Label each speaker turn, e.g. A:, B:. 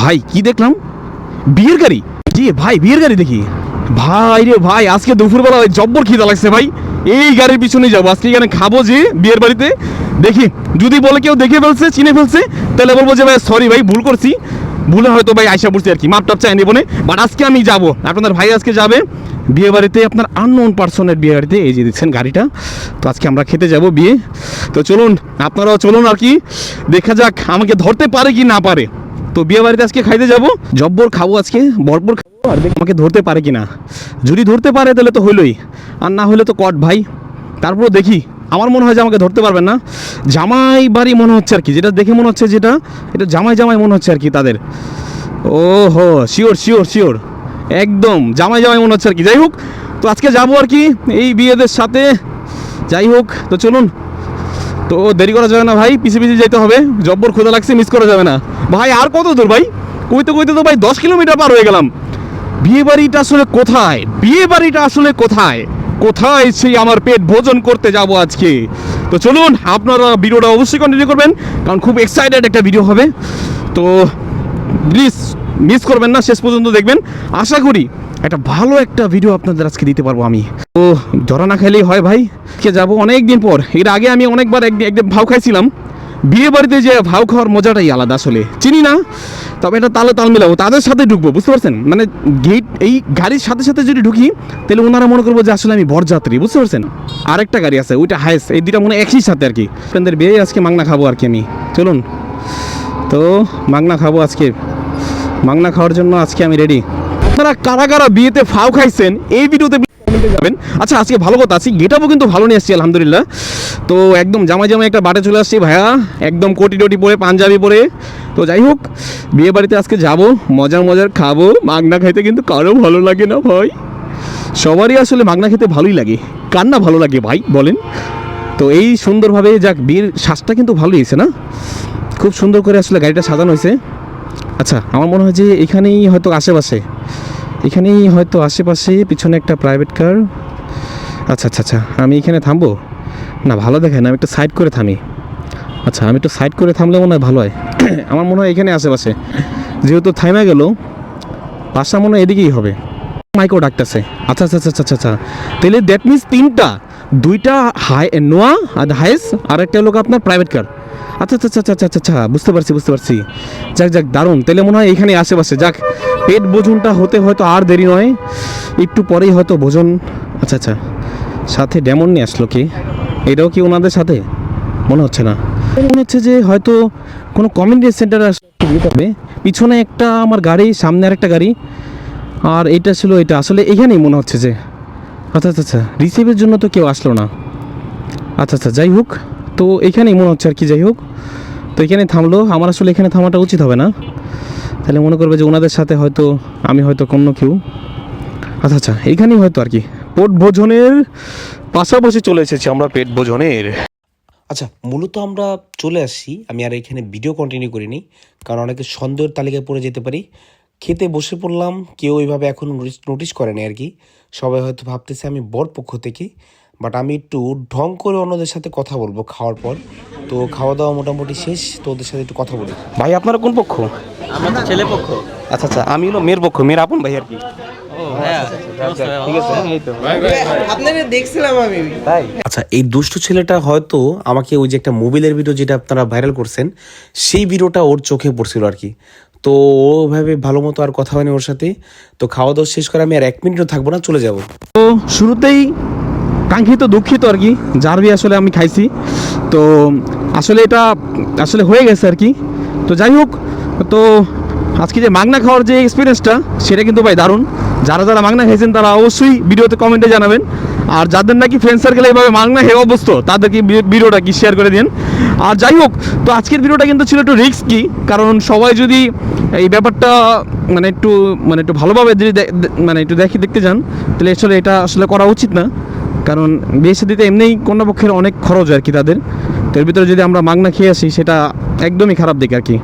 A: ভাই কি দেখলাম, বিয়ের গাড়ি। কি ভাই, বিয়ের গাড়ি দেখি। ভাই রে ভাই, আজকে দুপুরবেলা ওই জব্বর খিদা লাগছে ভাই, এই গাড়ির পিছনে যাবো আজকে। এখানে খাবো যে বিয়ের বাড়িতে। দেখি যদি বলে কেউ দেখে ফেলছে, চিনে ফেলছে, তাহলে বলবো যে ভাই সরি ভাই, ভুল করছি, ভুলে হয়তো ভাই আইসা পড়ছি আর কি, মাপ টাপ চাই নেবো না। বাট আজকে আমি যাবো, আপনাদের ভাই আজকে যাবে বিয়ে বাড়িতে, আপনার আননোন পার্সনের বিয়ে বাড়িতে। এই যে দেখছেন গাড়িটা, তো আজকে আমরা খেতে যাব বিয়ে। তো চলুন, আপনারাও চলুন আর কি, দেখা যাক আমাকে ধরতে পারে কি না পারে। তো বিয়ে বাড়িতে আজকে খাইতে যাব, জব্বর খাবো আজকে, বরবর খাবো, আর দেখি আমাকে ধরতে পারে কি না। যদি ধরতে পারে তাহলে তো হইলই, আর না হলে তো কট ভাই। তারপরও দেখি, আমার মনে হয় যে আমাকে ধরতে পারবেন না। জামাই বাড়ি মনে হচ্ছে আর কি, যেটা দেখে মনে হচ্ছে, যেটা এটা জামাই জামাই মনে হচ্ছে আর কি তাদের। ও হো, শিওর শিওর শিওর, একদম জামাই জামাই মনে হচ্ছে আর কি। যাই হোক, তো আজকে যাবো আর কি এই বিয়েদের সাথে। যাই হোক, তো চলুন, তো দেরি করা যাবে না ভাই, পিছিয়ে পিছিয়ে যেতে হবে, জব্বর ক্ষুধা লাগছে, মিস করা যাবে না ভাই। আর কত দূর ভাই, কইতে কইতে তো ভাই 10 কিলোমিটার পার হয়ে গেলাম। বিয়ে বাড়িটা আসলে কোথায়, বিয়ে বাড়িটা আসলে কোথায়, কোথায় সেই আমার পেট ভোজন করতে যাব আজকে। তো চলুন, আপনারা ভিডিওটা অবশ্যই কন্টিনিউ করবেন, কারণ খুব এক্সাইটেড একটা ভিডিও হবে। তো প্লিজ মিস করবেন না, শেষ পর্যন্ত দেখবেন। আশা করি একটা ভালো একটা ভিডিও আপনাদের আজকে দিতে পারবো আমি। তো ধরা না খাইলেই হয় ভাই, কে যাবো অনেক দিন পর। এর আগে আমি অনেকবার একদিন ভাও খাইছিলাম, বিয়ে বাড়িতে যে ভাও খাওয়ার মজাটাই আলাদা। আসলে চিনি না, তবে এটা তালে তাল মিলাবো, তাদের সাথে ঢুকবো, বুঝতে পারছেন? মানে গেট, এই গাড়ির সাথে সাথে যদি ঢুকি, তাহলে ওনারা মনে করবো যে আসলে আমি বরযাত্রী, বুঝতে পারছেন? আরেকটা গাড়ি আছে, ওইটা হায়েস, এই দুটা মনে একই সাথে আর কি। আপনাদের বিয়ে আজকে মাংনা খাবো আর কি আমি। চলুন, তো মাংনা খাবো আজকে, মাংনা খাওয়ার জন্য আজকে আমি রেডি। আপনারা কারা কারা বিয়েতে ফাও খাইছেন এই ভিডিওতে কমেন্টে যাবেন। আচ্ছা, আজকে ভালো কথা আছি, গেটআপও কিন্তু ভালো নিয়ে আসছি আলহামদুলিল্লাহ। তো একদম জামাই জামাই একটা বাটে চলে আসছি ভাইয়া, একদম কোটি টোটি পরে, পাঞ্জাবি পরে। তো যাই হোক, বিয়ে বাড়িতে আজকে যাবো, মজার মজার খাবো। মাগনা খাইতে কিন্তু কারো ভালো লাগে না ভাই, সবারই আসলে মাগনা খেতে ভালোই লাগে, কার না ভালো লাগে ভাই বলেন? তো এই সুন্দরভাবে যাক, বিয়ের সাজটা কিন্তু ভালোই হয়েছে না, খুব সুন্দর করে আসলে গাড়িটা সাজানো হয়েছে। আচ্ছা, আমার মনে হয় যে এখানেই হয়তো আশেপাশে, এখানেই হয়তো আশেপাশে পিছনে একটা প্রাইভেট কার। আচ্ছা আচ্ছা আচ্ছা, আমি এখানে থামবো না, ভালো দেখেন, আমি একটু সাইড করে থামি। আচ্ছা, আমি একটু সাইড করে থামলে মনে হয় ভালো হয়। আমার মনে হয় এখানে আশেপাশে, যেহেতু থাইমা গেল, বাসা মনে হয় এদিকেই হবে। মাইকেও ডাকতেছে। আচ্ছা আচ্ছা আচ্ছা আচ্ছা আচ্ছা, তাহলে দ্যাট মিনস তিনটা, দুইটা হাই নোয়া আর হাইস, আর একটা লোক আপনার প্রাইভেট কার। আচ্ছা আচ্ছা আচ্ছা আচ্ছা আচ্ছা, বুঝতে পারছি বুঝতে পারছি। যাক যাক, দারুণ, তাহলে মনে হয় এখানে আশেপাশে। যাক, পেট ভোজনটা হতে হয়তো আর দেরি নয়, একটু পরেই হয়তো ভোজন। আচ্ছা আচ্ছা, সাথে ডেমন নিয়ে আসলো কি? এটাও কি ওনাদের সাথে? মনে হচ্ছে না, মনে হচ্ছে যে হয়তো কোনো কমিউনিটি সেন্টার আসবে। পিছনে একটা আমার গাড়ি, সামনে আর একটা গাড়ি, আর এটা ছিল, এটা আসলে এখানেই মনে হচ্ছে যে। আচ্ছা আচ্ছা আচ্ছা, রিসিভের জন্য তো কেউ আসলো না। আচ্ছা আচ্ছা, যাই হোক, তো এখানেই মনে হচ্ছে আর কি। যাই হোক, তো এখানে থামলো, আমার আসলে এখানে থামাটা উচিত হবে না, তাহলে মনে করবে যে ওনাদের সাথে হয়তো আমি হয়তো কোনো কেউ। আচ্ছা আচ্ছা, এইখানেই হয়তো আর কি, পেট ভোজনের পাশাপাশি চলে এসেছি আমরা পেট ভোজনের।
B: আচ্ছা, মূলত আমরা চলে আসছি, আমি আর এখানে ভিডিও কন্টিনিউ করিনি, কারণ অনেকে সন্দেহের তালিকায় পড়ে যেতে পারি। খেতে বসে পড়লাম, কেউ ওইভাবে এখন নোটিস করেনি আর কি, সবাই হয়তো ভাবতেছে আমি বর পক্ষ থেকে। বাট আমি একটু ঢং করে অন্যদের সাথে কথা বলবো খাওয়ার পর। তো খাওয়া দাওয়া মোটামুটি শেষ, তো ওদের সাথে একটু কথা বলি।
A: ভাই আপনারা কোন পক্ষ?
C: আমরা তো ছেলে পক্ষ।
A: আচ্ছা আচ্ছা, আমি হলো মেয়ের পক্ষ, মেয়ের আপন ভাই আর কি। ঠিক আছে, এই তো
C: আপনাকে দেখছিলাম আমি।
A: তাই।
B: আচ্ছা, এই দুষ্টু ছেলেটা হয়তো আমাকে ওই যে একটা মোবাইলের ভিডিও যেটা আপনারা ভাইরাল করছেন, সেই ভিডিওটা ওর চোখে পড়ছিল আর কি। তো ওভাবে ভালো মতো আর কথা হয়নি ওর সাথে। তো খাওয়া দাওয়া শেষ করে আমি আর 1 মিনিটও থাকবো না, চলে যাব।
A: তো শুরুতেই কাঙ্ক্ষিত দুঃখিত আর কি, যার বিয়ে আসলে আমি খাইছি। তো আসলে এটা আসলে হয়ে গেছে আর কি। তো যাই হোক, তো আজকে যে মাগনা খাওয়ার যে এক্সপিরিয়েন্সটা, সেটা কিন্তু ভাই দারুণ। যারা যারা মাগনা খাইছেন তারা অবশ্যই ভিডিওতে কমেন্টে জানাবেন, আর যাদের নাকি ফ্রেন্ড সার্কেলে এইভাবে মাগনা খেয়ে অবস্থ, তাদেরকে ভিডিওটা কি শেয়ার করে দিন। আর যাই হোক, তো আজকের ভিডিওটা কিন্তু ছিল একটু রিস্কি, কারণ সবাই যদি এই ব্যাপারটা একটু ভালোভাবে যদি একটু দেখতে যান, তাহলে আসলে এটা আসলে করা উচিত না। কারণ বিয়ে শাদিতে এমনিই কন্যাপক্ষের অনেক খরচ আর কি তাদের, তো এর ভিতরে যদি আমরা মাগনা খেয়ে আসি, সেটা একদমই খারাপ দিক আর কি।